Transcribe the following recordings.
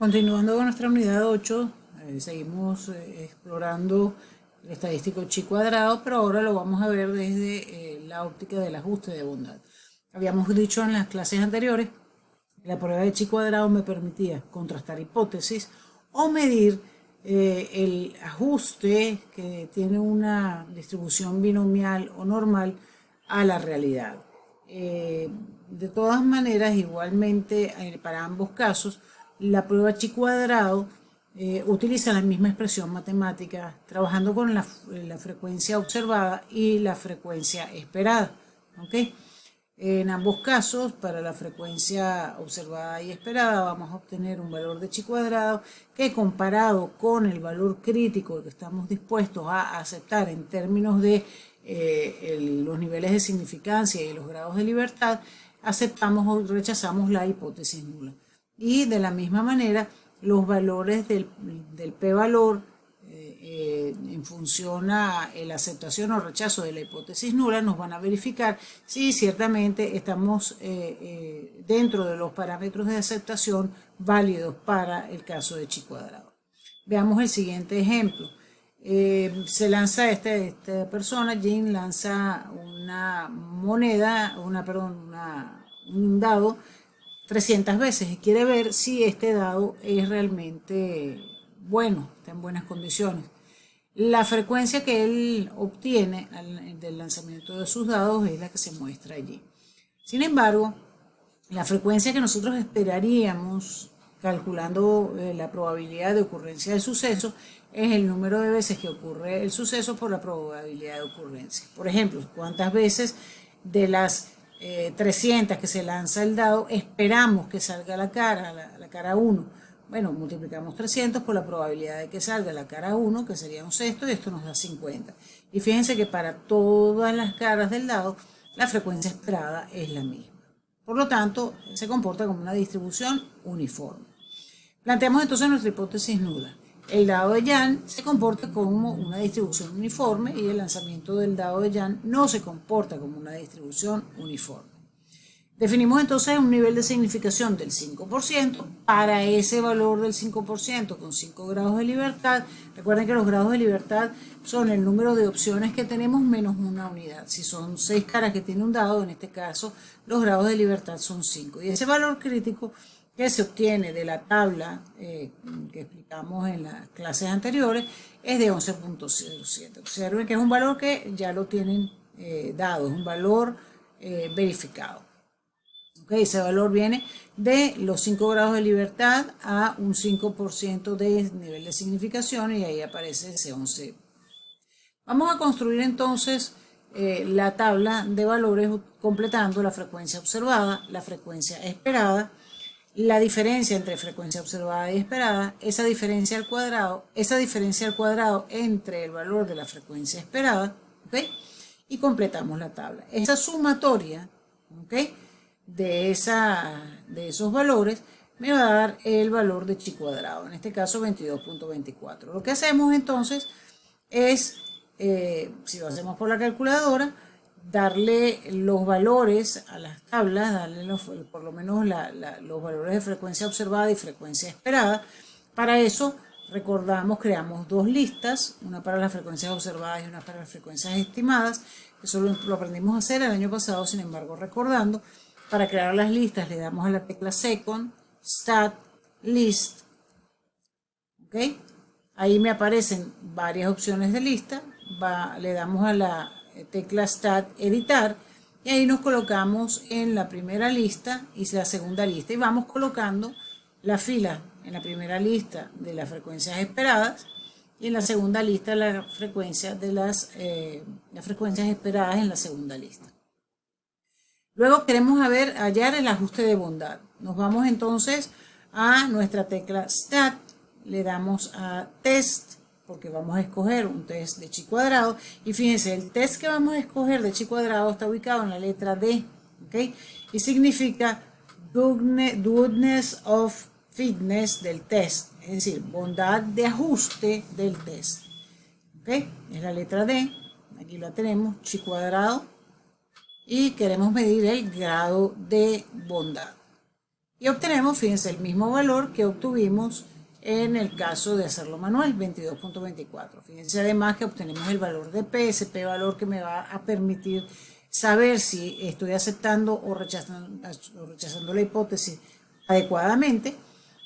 Continuando con nuestra unidad 8, seguimos explorando el estadístico chi cuadrado, pero ahora lo vamos a ver desde la óptica del ajuste de bondad. Habíamos dicho en las clases anteriores que la prueba de chi cuadrado me permitía contrastar hipótesis o medir el ajuste que tiene una distribución binomial o normal a la realidad. De todas maneras, igualmente, para ambos casos, la prueba chi cuadrado utiliza la misma expresión matemática, trabajando con la frecuencia observada y la frecuencia esperada. ¿Okay? En ambos casos, para la frecuencia observada y esperada, vamos a obtener un valor de chi cuadrado que, comparado con el valor crítico que estamos dispuestos a aceptar en términos de los niveles de significancia y los grados de libertad, aceptamos o rechazamos la hipótesis nula. Y de la misma manera, los valores del p-valor en función a la aceptación o rechazo de la hipótesis nula nos van a verificar si ciertamente estamos dentro de los parámetros de aceptación válidos para el caso de chi cuadrado. Veamos el siguiente ejemplo. Se lanza esta persona, Jin, lanza una moneda, un dado 300 veces y quiere ver si este dado es realmente bueno, está en buenas condiciones. La frecuencia que él obtiene del lanzamiento de sus dados es la que se muestra allí. Sin embargo, la frecuencia que nosotros esperaríamos calculando la probabilidad de ocurrencia del suceso es el número de veces que ocurre el suceso por la probabilidad de ocurrencia. Por ejemplo, ¿cuántas veces de las 300 que se lanza el dado esperamos que salga la cara 1? Bueno, multiplicamos 300 por la probabilidad de que salga la cara 1, que sería un sexto, y esto nos da 50. Y fíjense que para todas las caras del dado, la frecuencia esperada es la misma. Por lo tanto, se comporta como una distribución uniforme. Planteamos entonces nuestra hipótesis nula. El dado de Yang se comporta como una distribución uniforme y el lanzamiento del dado de Yang no se comporta como una distribución uniforme. Definimos entonces un nivel de significación del 5%. Para ese valor del 5% con 5 grados de libertad, recuerden que los grados de libertad son el número de opciones que tenemos menos una unidad. Si son 6 caras que tiene un dado, en este caso los grados de libertad son 5. Y ese valor crítico que se obtiene de la tabla que explicamos en las clases anteriores es de 11.07. Observen que es un valor que ya lo tienen dado, es un valor verificado. Okay, ese valor viene de los 5 grados de libertad a un 5% de nivel de significación y ahí aparece ese 11. Vamos a construir entonces la tabla de valores completando la frecuencia observada, la frecuencia esperada, la diferencia entre frecuencia observada y esperada, esa diferencia al cuadrado entre el valor de la frecuencia esperada, ¿okay? Y completamos la tabla. Esa sumatoria, ¿okay?, de esos valores me va a dar el valor de chi cuadrado, en este caso 22.24. Lo que hacemos entonces es, si lo hacemos por la calculadora, darle los valores a las tablas, darle por lo menos los valores de frecuencia observada y frecuencia esperada. Para eso, recordamos, creamos dos listas, una para las frecuencias observadas y una para las frecuencias estimadas. Eso lo aprendimos a hacer el año pasado, sin embargo, recordando. Para crear las listas le damos a la tecla second, stat, list. ¿Okay? Ahí me aparecen varias opciones de lista. Le damos a la tecla stat, editar. Y ahí nos colocamos en la primera lista y la segunda lista. Y vamos colocando la fila en la primera lista de las frecuencias esperadas. Y en la segunda lista la frecuencia de las frecuencias esperadas en la segunda lista. Luego queremos hallar el ajuste de bondad. Nos vamos entonces a nuestra tecla Stat, le damos a Test, porque vamos a escoger un test de chi cuadrado. Y fíjense, el test que vamos a escoger de chi cuadrado está ubicado en la letra D, ¿okay? Y significa goodness of fitness del test, es decir, bondad de ajuste del test. ¿Okay? Es la letra D, aquí la tenemos, chi cuadrado. Y queremos medir el grado de bondad. Y obtenemos, fíjense, el mismo valor que obtuvimos en el caso de hacerlo manual, 22.24. Fíjense además que obtenemos el valor de P, ese P valor que me va a permitir saber si estoy aceptando o rechazando la hipótesis adecuadamente.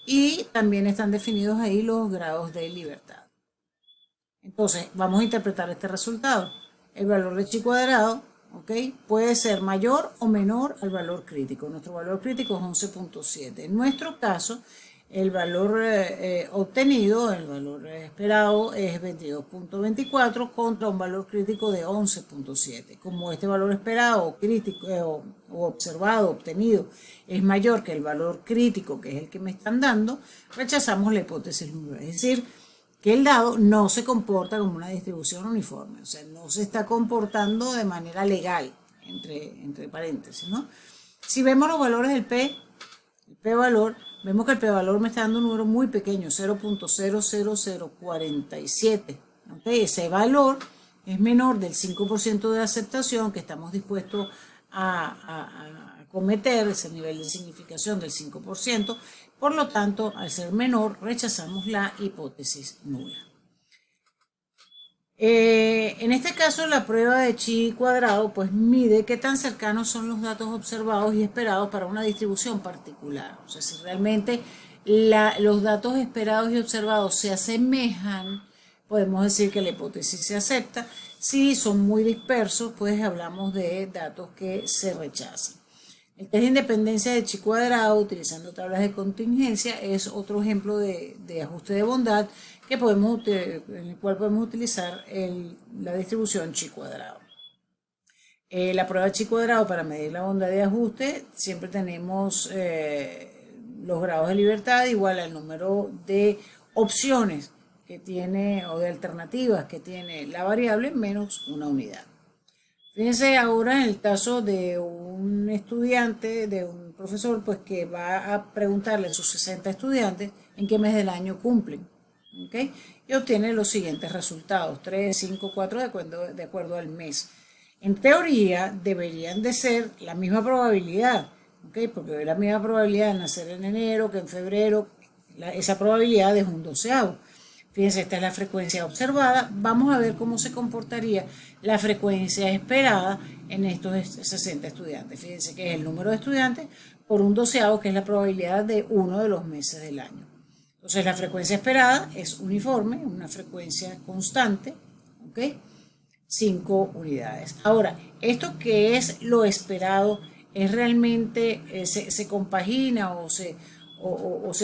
Y también están definidos ahí los grados de libertad. Entonces, vamos a interpretar este resultado. El valor de chi cuadrado, ¿ok?, puede ser mayor o menor al valor crítico. Nuestro valor crítico es 11.7. En nuestro caso, el valor obtenido, el valor esperado es 22.24 contra un valor crítico de 11.7. Como este valor esperado o crítico o observado, obtenido, es mayor que el valor crítico, que es el que me están dando, rechazamos la hipótesis nula. Es decir, que el dado no se comporta como una distribución uniforme, o sea, no se está comportando de manera legal, entre paréntesis, ¿no? Si vemos los valores del P, el P valor, vemos que el P valor me está dando un número muy pequeño, 0.00047. ¿Okay? Ese valor es menor del 5% de aceptación que estamos dispuestos a cometer, ese nivel de significación del 5%. Por lo tanto, al ser menor, rechazamos la hipótesis nula. En este caso, la prueba de chi cuadrado pues mide qué tan cercanos son los datos observados y esperados para una distribución particular. O sea, si realmente los datos esperados y observados se asemejan, podemos decir que la hipótesis se acepta. Si son muy dispersos, pues hablamos de datos que se rechazan. El test de independencia de chi cuadrado, utilizando tablas de contingencia, es otro ejemplo de ajuste de bondad en el cual podemos utilizar la distribución chi cuadrado. La prueba chi cuadrado, para medir la bondad de ajuste, siempre tenemos los grados de libertad igual al número de opciones que tiene o de alternativas que tiene la variable menos una unidad. Fíjense ahora en el caso de un estudiante, de un profesor, pues que va a preguntarle a sus 60 estudiantes en qué mes del año cumplen, ¿okay? Y obtiene los siguientes resultados, 3, 5, 4, de acuerdo al mes. En teoría deberían de ser la misma probabilidad, ¿okay? Porque es la misma probabilidad de nacer en enero que en febrero, esa probabilidad es un doceavo. Fíjense, esta es la frecuencia observada. Vamos a ver cómo se comportaría la frecuencia esperada en estos 60 estudiantes. Fíjense que es el número de estudiantes por un doceavo, que es la probabilidad de uno de los meses del año. Entonces, la frecuencia esperada es uniforme, una frecuencia constante, ¿ok? 5 unidades. Ahora, esto que es lo esperado, es realmente, se compagina o se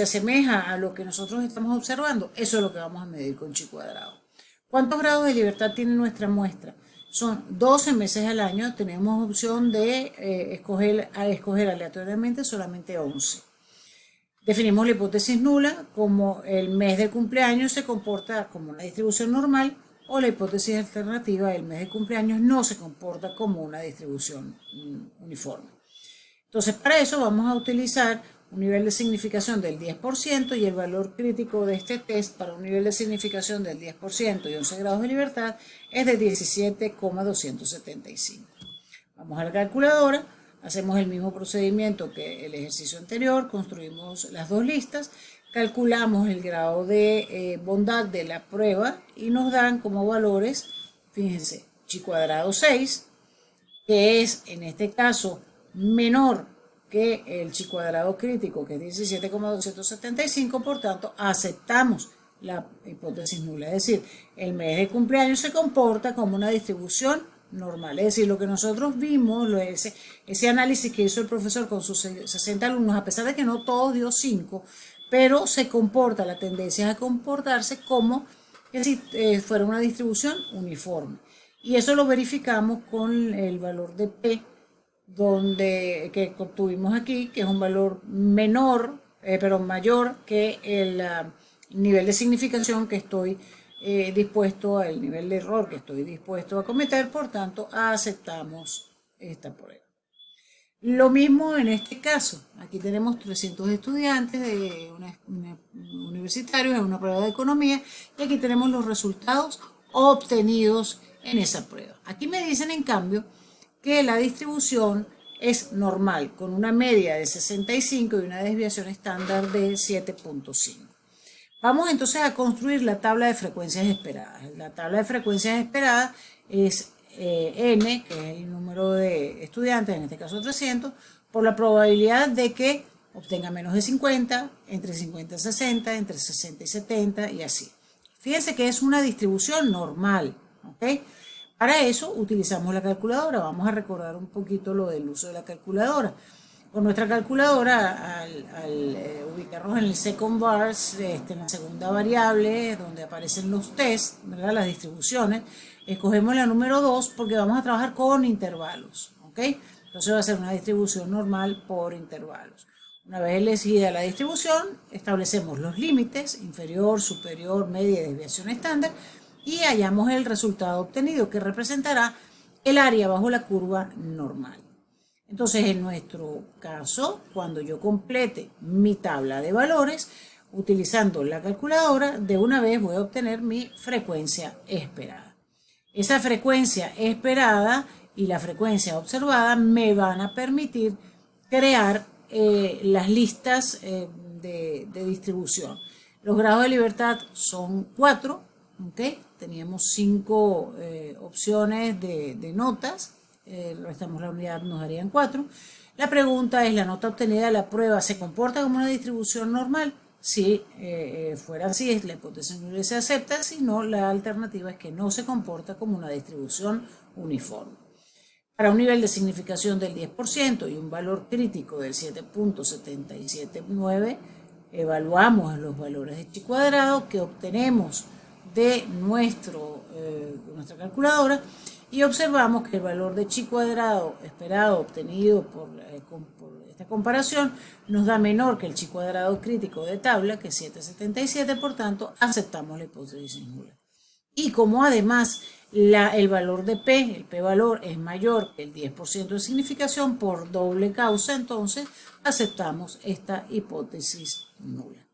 asemeja a lo que nosotros estamos observando. Eso es lo que vamos a medir con chi cuadrado. ¿Cuántos grados de libertad tiene nuestra muestra? Son 12 meses al año. Tenemos opción de escoger aleatoriamente solamente 11. Definimos la hipótesis nula como el mes del cumpleaños se comporta como una distribución normal, o la hipótesis alternativa, el mes de cumpleaños no se comporta como una distribución uniforme. Entonces, para eso vamos a utilizar un nivel de significación del 10% y el valor crítico de este test para un nivel de significación del 10% y 11 grados de libertad es de 17,275. Vamos a la calculadora, hacemos el mismo procedimiento que el ejercicio anterior, construimos las dos listas, calculamos el grado de bondad de la prueba y nos dan como valores, fíjense, chi cuadrado 6, que es en este caso menor que el chi cuadrado crítico, que es 17,275, por tanto aceptamos la hipótesis nula, es decir, el mes de cumpleaños se comporta como una distribución normal, es decir, lo que nosotros vimos, ese análisis que hizo el profesor con sus 60 alumnos, a pesar de que no todos dio 5, pero se comporta, la tendencia es a comportarse como si fuera una distribución uniforme. Y eso lo verificamos con el valor de P, que obtuvimos aquí, que es un valor mayor que el nivel de significación que estoy dispuesto, el nivel de error que estoy dispuesto a cometer, por tanto aceptamos esta prueba. Lo mismo en este caso, aquí tenemos 300 estudiantes de universitarios en una prueba de economía y aquí tenemos los resultados obtenidos en esa prueba. Aquí me dicen en cambio que la distribución es normal, con una media de 65 y una desviación estándar de 7.5. Vamos entonces a construir la tabla de frecuencias esperadas. La tabla de frecuencias esperadas es n, que es el número de estudiantes, en este caso 300, por la probabilidad de que obtenga menos de 50, entre 50 y 60, entre 60 y 70 y así. Fíjense que es una distribución normal, ¿ok? Para eso utilizamos la calculadora. Vamos a recordar un poquito lo del uso de la calculadora. Con nuestra calculadora, al ubicarnos en el second bars, en la segunda variable, donde aparecen los tests, ¿verdad? Las distribuciones, escogemos la número 2 porque vamos a trabajar con intervalos, ¿ok? Entonces va a ser una distribución normal por intervalos. Una vez elegida la distribución, establecemos los límites, inferior, superior, media y desviación estándar, y hallamos el resultado obtenido, que representará el área bajo la curva normal. Entonces, en nuestro caso, cuando yo complete mi tabla de valores, utilizando la calculadora, de una vez voy a obtener mi frecuencia esperada. Esa frecuencia esperada y la frecuencia observada me van a permitir crear las listas de distribución. Los grados de libertad son 4, ¿okay? Teníamos 5 opciones de notas. Restamos la unidad, nos darían 4. La pregunta es, ¿la nota obtenida de la prueba se comporta como una distribución normal? Si fuera así, la hipótesis nula se acepta. Si no, la alternativa es que no se comporta como una distribución uniforme. Para un nivel de significación del 10% y un valor crítico del 7.779, evaluamos los valores de chi cuadrado que obtenemos de nuestra calculadora, y observamos que el valor de chi cuadrado esperado obtenido por esta comparación nos da menor que el chi cuadrado crítico de tabla, que es 7.77, por tanto aceptamos la hipótesis nula. Y como además el valor de P, el P-valor, es mayor que el 10% de significación por doble causa, entonces aceptamos esta hipótesis nula.